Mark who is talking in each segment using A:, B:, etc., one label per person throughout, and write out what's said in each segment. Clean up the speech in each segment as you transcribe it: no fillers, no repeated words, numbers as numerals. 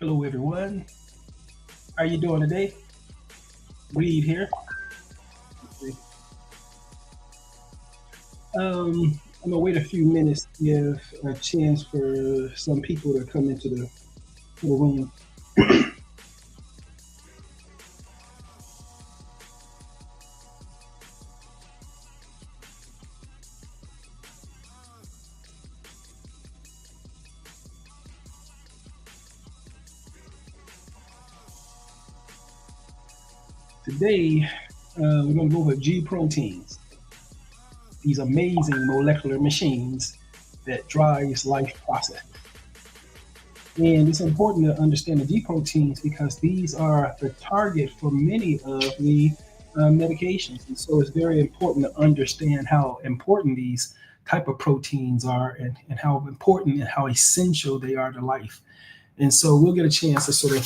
A: Hello, everyone. How are you doing today? Reed here. I'm gonna wait a few minutes to give a chance for some people to come into the room. Today, we're gonna go over G proteins. These amazing molecular machines that drives life process. And it's important to understand the G proteins because these are the target for many of the medications. And so it's very important to understand how important these type of proteins are and how important and how essential they are to life. And so we'll get a chance to sort of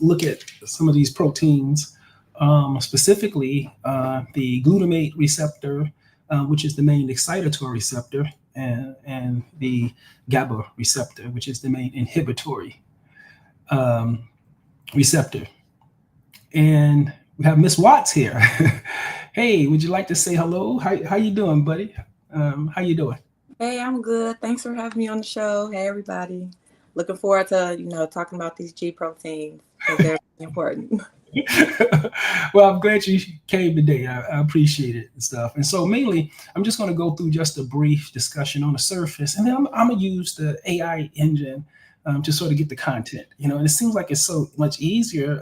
A: look at some of these proteins, specifically the glutamate receptor, which is the main excitatory receptor, and the GABA receptor, which is the main inhibitory um, receptor. And we have Miss Watts here. Hey, would you like to say hello? How you doing, buddy? How you doing?
B: Hey, I'm good. Thanks for having me on the show. Hey, everybody. Looking forward to, talking about these G proteins because they're important.
A: Well, I'm glad you came today. I appreciate it and stuff. And so mainly, I'm just going to go through just a brief discussion on the surface, and then I'm going to use the AI engine to sort of get the content. And it seems like it's so much easier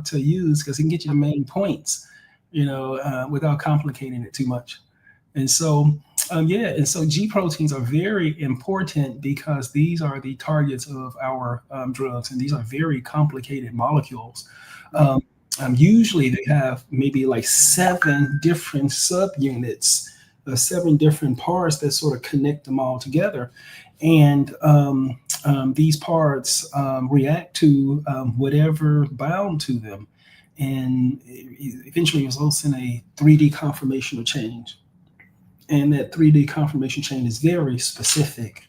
A: to use because it can get you the main points, without complicating it too much. And so, yeah, and so G proteins are very important because these are the targets of our drugs, and these are very complicated molecules. Um, Usually, they have maybe like seven different subunits, seven different parts that sort of connect them all together. And these parts react to whatever bound to them, and it eventually results in a 3D conformational change. And that 3D conformation chain is very specific.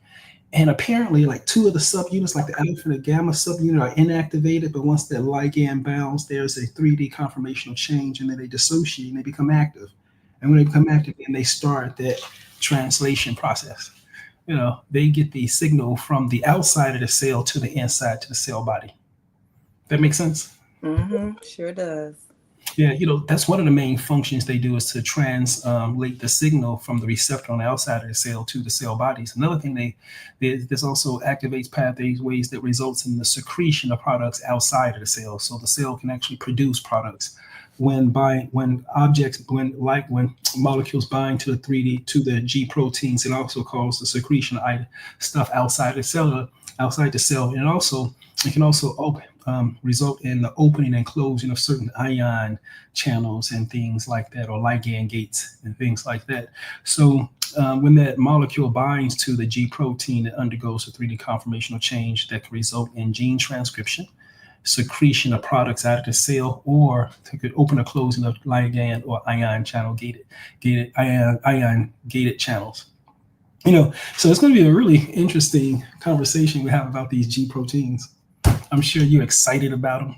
A: And apparently, like two of the subunits, like the alpha and the gamma subunit, are inactivated. But once that ligand bounds, there's a 3D conformational change, and then they dissociate and they become active. And when they become active, then they start that translation process. They get the signal from the outside of the cell to the inside to the cell body. That makes sense?
B: Sure does.
A: Yeah, that's one of the main functions they do is to translate the signal from the receptor on the outside of the cell to the cell bodies. Another thing this also activates pathways that results in the secretion of products outside of the cell, so the cell can actually produce products when molecules bind to the 3D to the G proteins. It also causes the secretion of stuff outside the cell, and it can also result in the opening and closing of certain ion channels and things like that, or ligand gates and things like that. So when that molecule binds to the G protein, it undergoes a 3D conformational change that can result in gene transcription, secretion of products out of the cell, or it could open or closing of ligand or ion channel gated ion gated channels. So it's going to be a really interesting conversation we have about these G proteins. I'm sure you're excited about them.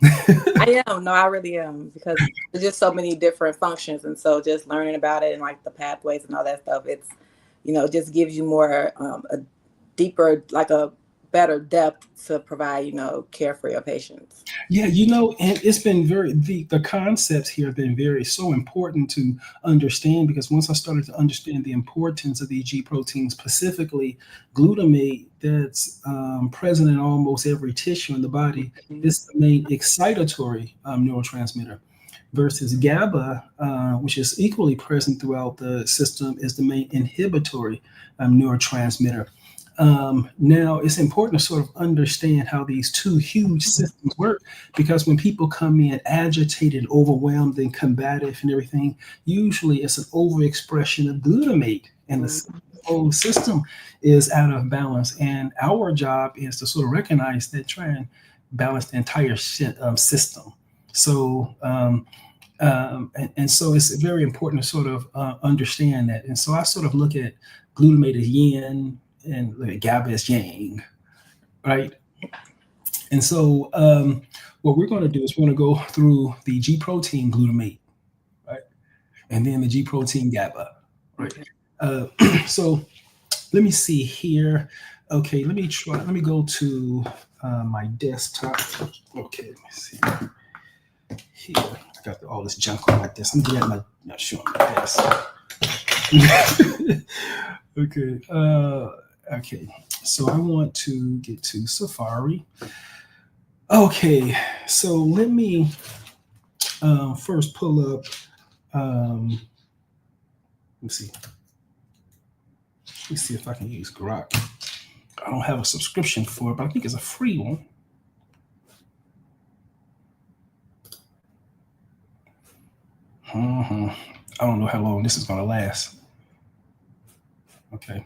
B: I am. No, I really am because there's just so many different functions. And so just learning about it and like the pathways and all that stuff, it's, just gives you more, a deeper, like a better depth to provide, care for your patients.
A: Yeah, and it's been the concepts here have been very so important to understand, because once I started to understand the importance of these G proteins, specifically glutamate, that's present in almost every tissue in the body, is the main excitatory neurotransmitter, versus GABA, which is equally present throughout the system, is the main inhibitory neurotransmitter. Now, it's important to sort of understand how these two huge systems work, because when people come in agitated, overwhelmed, and combative and everything, usually it's an overexpression of glutamate, and the whole system is out of balance. And our job is to sort of recognize that, try and balance the entire system. So, and so it's very important to sort of understand that. And so I sort of look at glutamate as yin and GABA as yang, right? And so what we're going to do is we're going to go through the G protein glutamate, right? And then the G protein GABA, right? So let me see here. Okay, let me go to my desktop. Okay, let me see. Here, I got all this junk on my desk. I'm getting not showing my desk. Okay, okay. So I want to get to Safari. Okay, so let me first pull up. Let me see. Let me see if I can use Grok. I don't have a subscription for it, but I think it's a free one. I don't know how long this is going to last. Okay.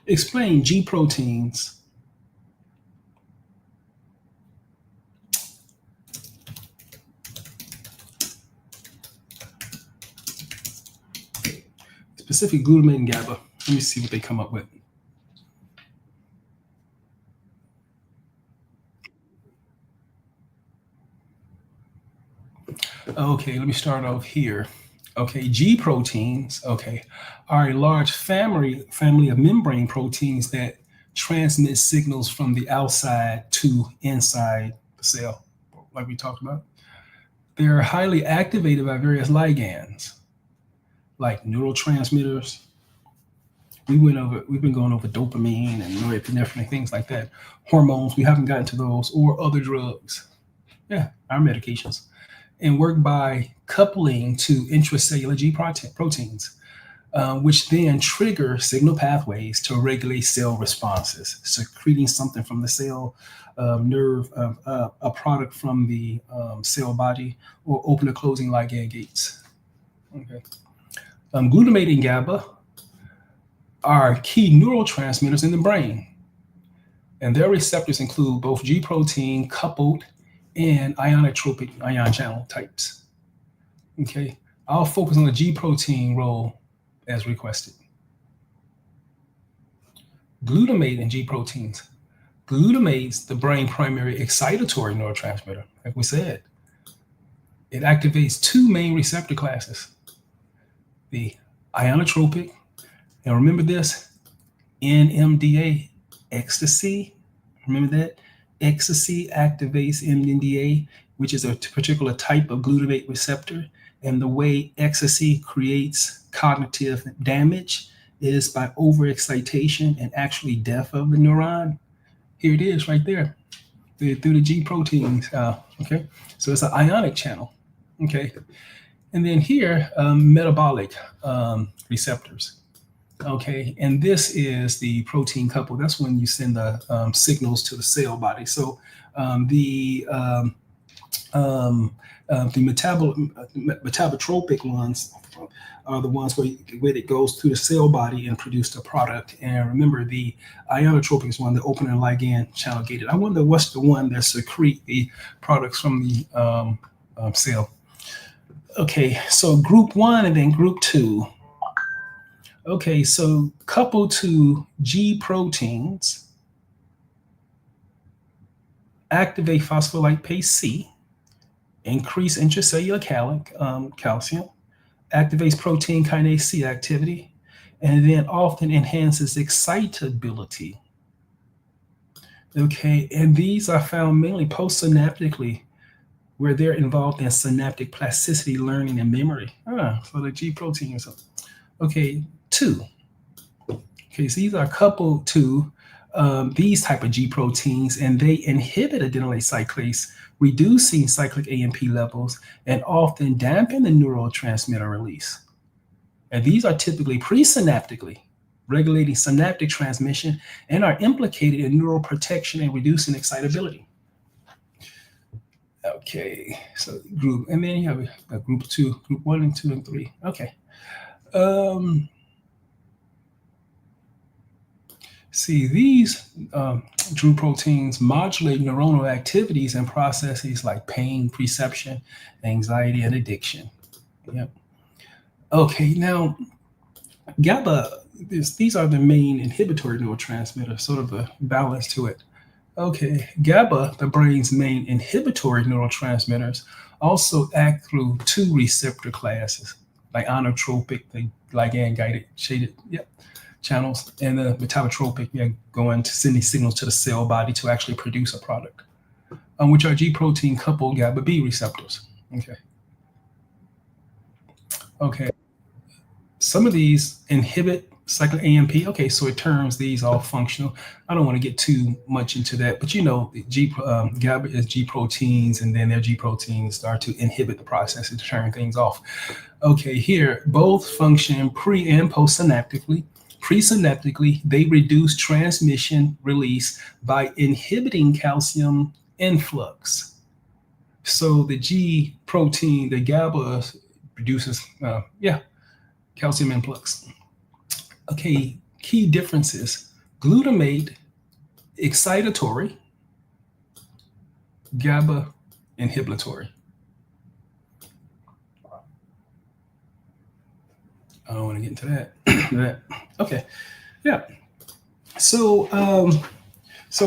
A: Explain G proteins. Specific glutamate and GABA. Let me see what they come up with. Okay, let me start off here. Okay, G proteins, okay, are a large family of membrane proteins that transmit signals from the outside to inside the cell, like we talked about. They're highly activated by various ligands, like neurotransmitters. We've been going over dopamine and norepinephrine, things like that. Hormones, we haven't gotten to those, or other drugs. Yeah, our medications. And work by coupling to intracellular G proteins, which then trigger signal pathways to regulate cell responses, secreting something from the cell nerve, a product from the cell body, or open or closing ligand gates. Okay. Glutamate and GABA are key neurotransmitters in the brain, and their receptors include both G protein coupled and ionotropic ion channel types. Okay, I'll focus on the G protein role as requested. Glutamate and G proteins. Glutamate's the brain primary excitatory neurotransmitter, like we said. It activates two main receptor classes, the ionotropic, and remember this, NMDA, ecstasy. Remember that? Ecstasy activates NMDA, which is a particular type of glutamate receptor. And the way ecstasy creates cognitive damage is by overexcitation and actually death of the neuron. Here it is right there through the G proteins. Okay, so it's an ionic channel. Okay, and then here, metabolic receptors. Okay, and this is the protein couple. That's when you send the signals to the cell body. So the metabotropic ones are the ones where it goes through the cell body and produce the product. And remember, the ionotropic is one, the open and ligand channel gated. I wonder what's the one that secrete the products from the cell. Okay, so group 1 and then group 2. Okay, so coupled to G proteins, activate phospholipase C, increase intracellular calcium, activates protein kinase C activity, and then often enhances excitability. Okay, and these are found mainly postsynaptically, where they're involved in synaptic plasticity, learning, and memory. So the G protein or something. Okay, 2. Okay, so these are coupled to these type of G proteins, and they inhibit adenylate cyclase, reducing cyclic AMP levels, and often dampen the neurotransmitter release. And these are typically presynaptically regulating synaptic transmission and are implicated in neural protection and reducing excitability. Okay, so group, and then you have a group 2, group 1 and 2 and 3. Okay. See, these G proteins modulate neuronal activities and processes like pain, perception, anxiety, and addiction. Yep. Okay, now GABA, these are the main inhibitory neurotransmitters, sort of a balance to it. Okay, GABA, the brain's main inhibitory neurotransmitters, also act through two receptor classes, like inotropic, the ligand guided shaded channels, and the metallotropic, going to send these signals to the cell body to actually produce a product, which are G protein coupled GABA B receptors. Okay. Some of these inhibit cyclic AMP. Okay, so it turns these all functional. I don't want to get too much into that, but GABA is G proteins, and then their G proteins start to inhibit the process and to turn things off. Okay, here, both function pre and postsynaptically. Presynaptically, they reduce transmission release by inhibiting calcium influx. So the G protein, the GABA produces, calcium influx. Okay, key differences. Glutamate, excitatory. GABA, inhibitory. I don't want to get into that. Okay, yeah. So,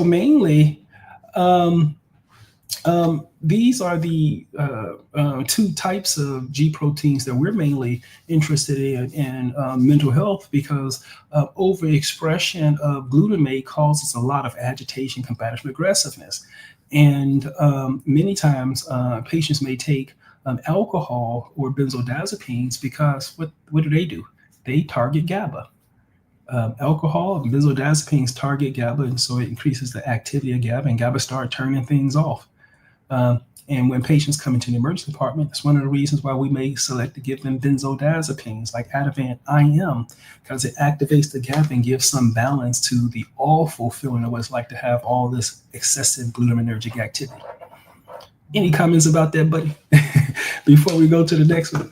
A: mainly, these are the two types of G proteins that we're mainly interested in mental health, because overexpression of glutamate causes a lot of agitation, compassion, aggressiveness. And many times patients may take alcohol or benzodiazepines because what do? They target GABA. Alcohol and benzodiazepines target GABA, and so it increases the activity of GABA, and GABA start turning things off. And when patients come into the emergency department, that's one of the reasons why we may select to give them benzodiazepines like Ativan IM, because it activates the GABA and gives some balance to the awful feeling of what it's like to have all this excessive glutaminergic activity. Any comments about that, buddy, before we go to the next one?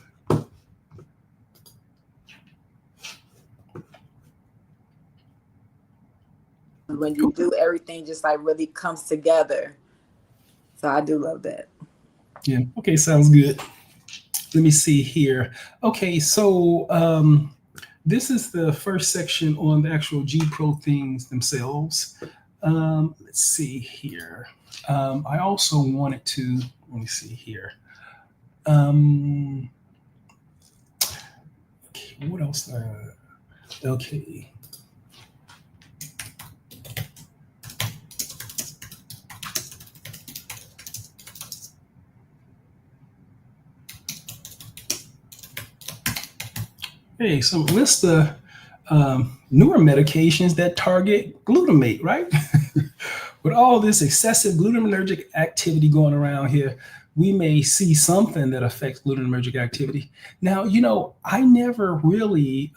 B: When you do, everything just like really comes together. So I do love that.
A: Yeah. Okay. Sounds good. Let me see here. Okay. So this is the first section on the actual G proteins themselves. Let's see here. I also wanted to, let me see here. Okay. What else? Okay. Okay, so list the newer medications that target glutamate, right? With all this excessive glutaminergic activity going around here, we may see something that affects glutaminergic activity. Now, I never really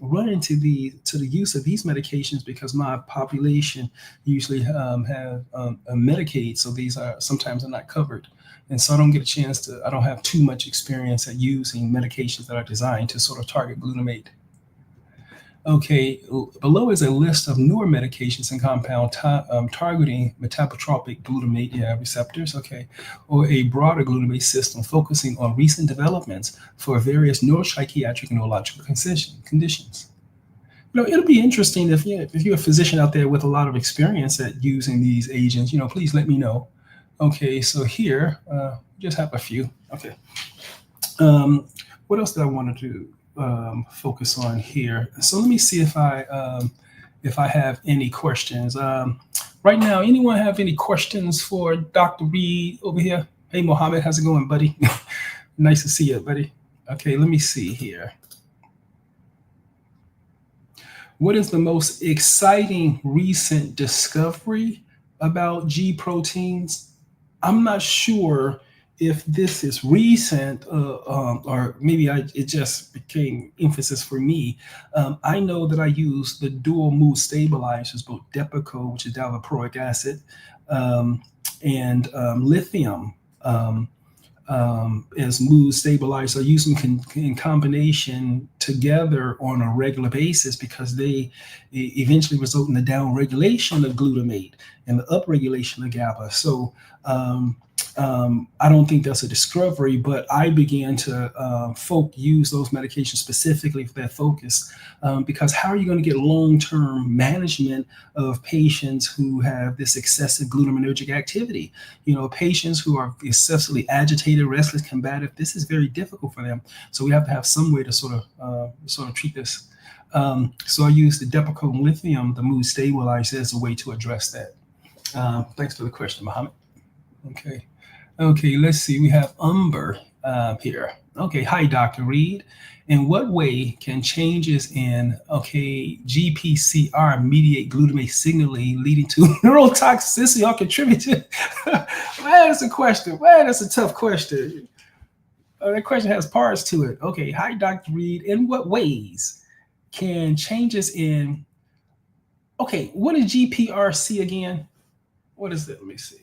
A: run into the use of these medications because my population usually have Medicaid, so these are sometimes are not covered. And so I don't get a chance to, I don't have too much experience at using medications that are designed to sort of target glutamate. Okay, below is a list of newer medications and compound targeting metabotropic glutamate receptors, okay, or a broader glutamate system focusing on recent developments for various neuropsychiatric and neurological conditions. It'll be interesting if you're a physician out there with a lot of experience at using these agents, please let me know. Okay, so here, just have a few. Okay. What else did I want to focus on here? So let me see if I have any questions. Right now, anyone have any questions for Dr. Reed over here? Hey, Mohammed, how's it going, buddy? Nice to see you, buddy. Okay, let me see here. What is the most exciting recent discovery about G proteins? I'm not sure if this is recent or maybe it just became emphasis for me. I know that I use the dual mood stabilizers, both Depakote, which is valproic acid, and lithium as mood stabilizers. I use them in combination together on a regular basis because they eventually result in the downregulation of glutamate and the upregulation of GABA. So I don't think that's a discovery, but I began to use those medications specifically for that focus, because how are you going to get long-term management of patients who have this excessive glutaminergic activity? Patients who are excessively agitated, restless, combative, this is very difficult for them. So we have to have some way to sort of treat this. So I use the depakote lithium, the mood stabilizer, as a way to address that. Thanks for the question, Mohammed. Okay, let's see. We have Umber here. Okay, hi, Dr. Reed. In what way can changes in, GPCR mediate glutamate signaling leading to neurotoxicity or contribute to? Man, that's a question. Man, that's a tough question. That question has parts to it. Okay, hi, Dr. Reed. In what ways can changes in, what is GPRC again? What is it? Let me see.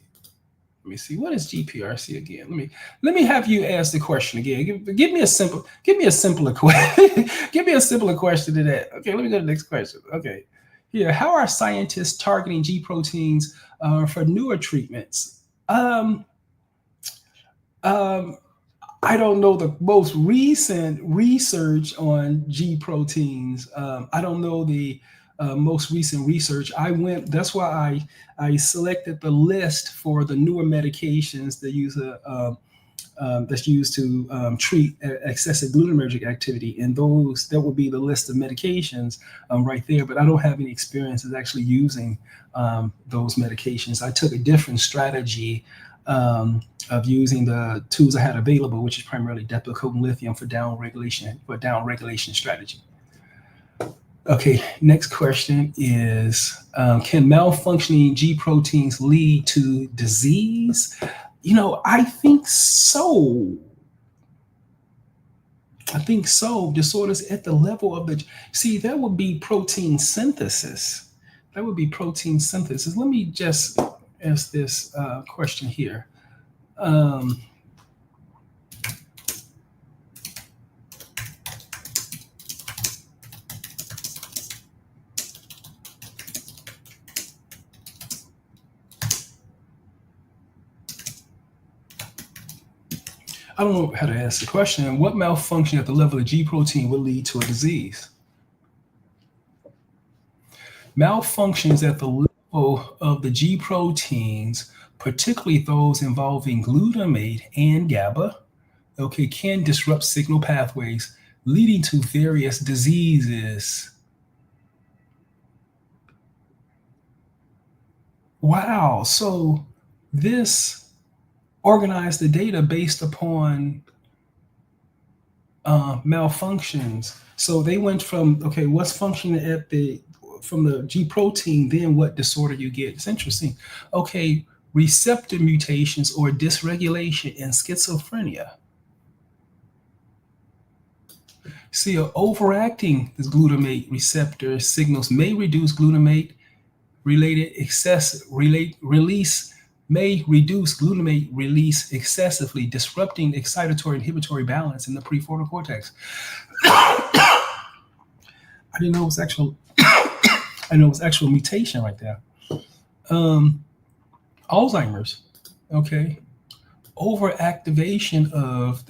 A: What is GPRC again? Let me have you ask the question again. Give me a simpler question. Give me a simpler question to that. Okay, let me go to the next question. Okay. Here, how are scientists targeting G proteins for newer treatments? I don't know the most recent research on G proteins. I don't know the most recent research. That's why I selected the list for the newer medications that that's used to treat excessive glutaminergic activity, and that would be the list of medications right there. But I don't have any experience with actually using those medications. I took a different strategy of using the tools I had available, which is primarily depakote lithium for down regulation strategy. Okay, next question is, can malfunctioning G proteins lead to disease? I think so. Disorders at the level of that would be protein synthesis. Let me just ask this question here. I don't know how to ask the question. What malfunction at the level of G protein would lead to a disease? Malfunctions at the level of the G proteins, particularly those involving glutamate and GABA, can disrupt signal pathways, leading to various diseases. Wow, so this organized the data based upon malfunctions. So they went from, what's functioning from the G protein, then what disorder you get. It's interesting. Receptor mutations or dysregulation in schizophrenia. See, overacting this glutamate receptor signals may reduce glutamate release excessively, disrupting excitatory inhibitory balance in the prefrontal cortex. I didn't know it was actual. I know it was actual mutation right there. Alzheimer's. Overactivation of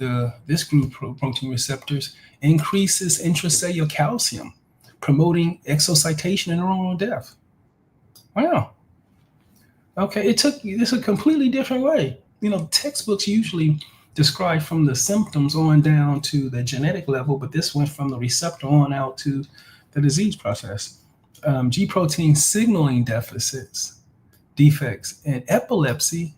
A: this group protein receptors increases intracellular calcium, promoting exocytation and neuronal death. Wow. It took this a completely different way. Textbooks usually describe from the symptoms on down to the genetic level, but this went from the receptor on out to the disease process. G protein signaling defects, and epilepsy,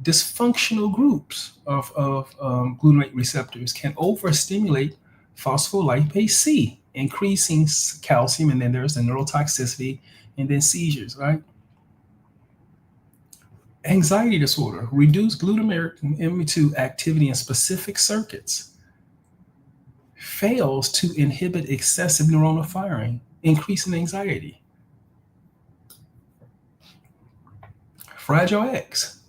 A: dysfunctional groups of glutamate receptors can overstimulate phospholipase C, increasing calcium, and then there's the neurotoxicity, and then seizures, right? Anxiety disorder, reduced glutaminergic M2 activity in specific circuits, fails to inhibit excessive neuronal firing, increasing anxiety. Fragile X,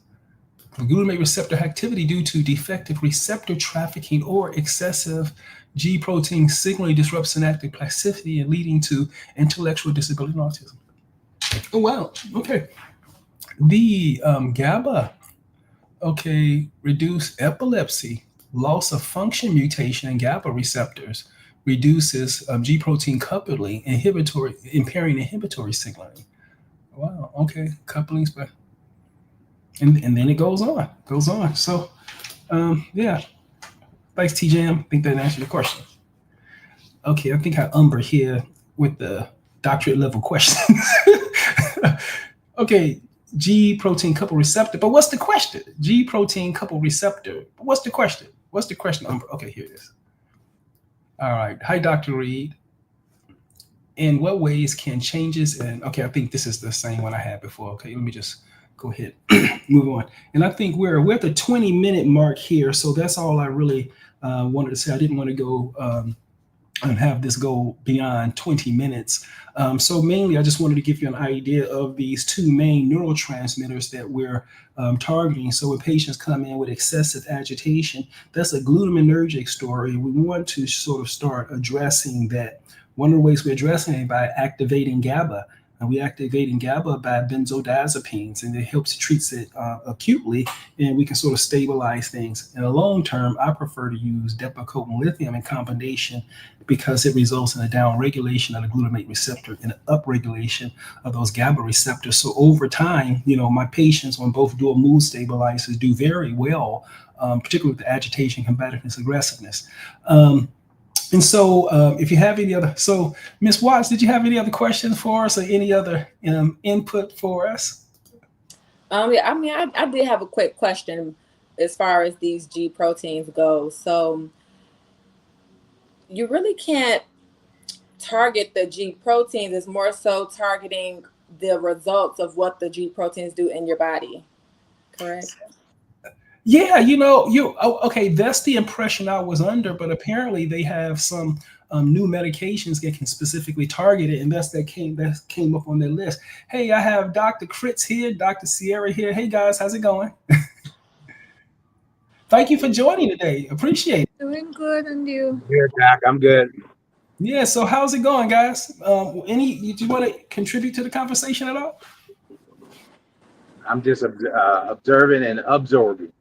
A: glutamate receptor activity due to defective receptor trafficking or excessive G protein signaling disrupts synaptic plasticity and leading to intellectual disability and autism. Oh, wow. Okay. The GABA Okay, reduce epilepsy, loss of function mutation in GABA receptors, reduces G protein coupling, impairing inhibitory signaling. Wow. Okay, couplings, but and then it goes on. So yeah, thanks, TJM. I think that answered your question. Okay, I think I umber here with the doctorate level questions. Okay, G protein couple receptor. But what's the question? G protein couple receptor. But what's the question? What's the question, Umber? Okay, here it is. All right. Hi, Dr. Reed. In what ways can changes in, okay, I think this is the same one I had before. Okay, let me just go ahead, move on. And I think we're at the 20-minute mark here. So that's all I really wanted to say. I didn't want to go and have this go beyond 20 minutes. So mainly, I just wanted to give you an idea of these two main neurotransmitters that we're targeting. So when patients come in with excessive agitation, that's a glutaminergic story. We want to sort of start addressing that. One of the ways we're addressing it by activating GABA. And we activating GABA by benzodiazepines, and it helps treats it acutely, and we can sort of stabilize things. In the long term, I prefer to use depakote lithium in combination because it results in a down regulation of the glutamate receptor and an upregulation of those GABA receptors. So over time, my patients on both dual mood stabilizers do very well, particularly with the agitation, combativeness, aggressiveness. And so if you have any other, so Ms. Watts, did you have any other questions for us or any other input for us?
B: Yeah, I did have a quick question as far as these G proteins go. So you really can't target the G proteins. It's more so targeting the results of what the G proteins do in your body, correct?
A: Yeah, okay, that's the impression I was under, but apparently they have some new medications that can specifically target it, and that came up on their list. Hey, I have Dr. Fritz here, Dr. Sierra here. Hey guys, how's it going? Thank you for joining today. Appreciate it.
C: Doing good, and you?
D: Good, Doc. I'm good.
A: Yeah, so how's it going, guys? Do you want to contribute to the conversation at all?
D: I'm just observing and absorbing.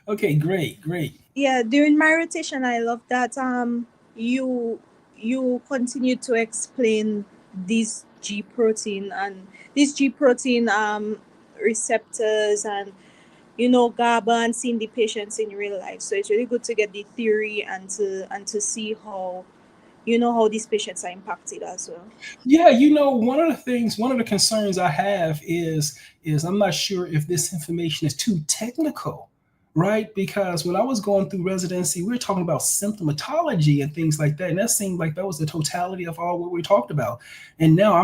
A: Okay, great.
C: Yeah, during my rotation, I love that you continue to explain this G protein and these G protein receptors and GABA and seeing the patients in real life. So it's really good to get the theory and to see how how these patients are impacted as well.
A: Yeah, one of the concerns I have is I'm not sure if this information is too technical, right? Because when I was going through residency, we were talking about symptomatology and things like that, and that seemed like that was the totality of all what we talked about. And now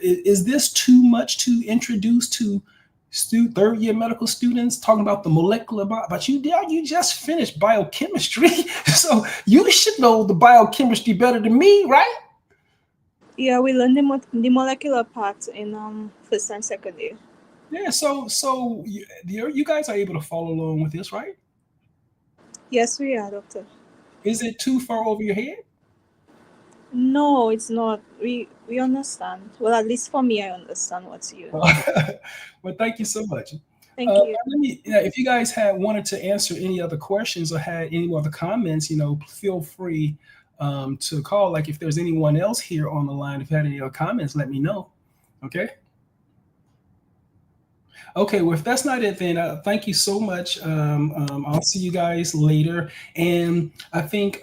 A: is this too much to introduce to third-year medical students talking about the molecular but you just finished biochemistry, so you should know the biochemistry better than me, right?
C: Yeah, we learned the molecular part in first and second year.
A: Yeah, so you guys are able to follow along with this, right?
C: Yes, we are, doctor.
A: Is it too far over your head?
C: No, it's not. We understand. Well, at least for me, I understand what's you.
A: Well, thank you so much.
C: Thank you.
A: If you guys wanted to answer any other questions or had any other comments, feel free to call. Like if there's anyone else here on the line, if you had any other comments, let me know. Okay. Okay, well, if that's not it, then thank you so much. I'll see you guys later. And I think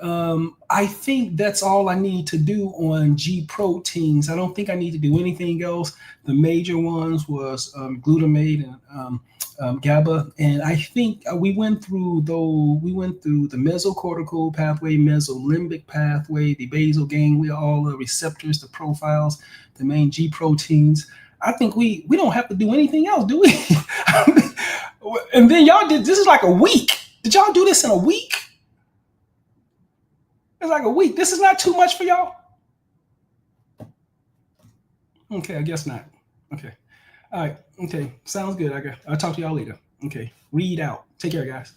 A: that's all I need to do on G proteins. I don't think I need to do anything else. The major ones was glutamate and GABA. And I think we went through the mesocortical pathway, mesolimbic pathway, the basal ganglia, all the receptors, the profiles, the main G proteins. I think we don't have to do anything else, do we? And then y'all this is like a week. Did y'all do this in a week? It's like a week. This is not too much for y'all? Okay, I guess not. Okay. All right. Okay. Sounds good. I'll talk to y'all later. Okay. Read out. Take care, guys.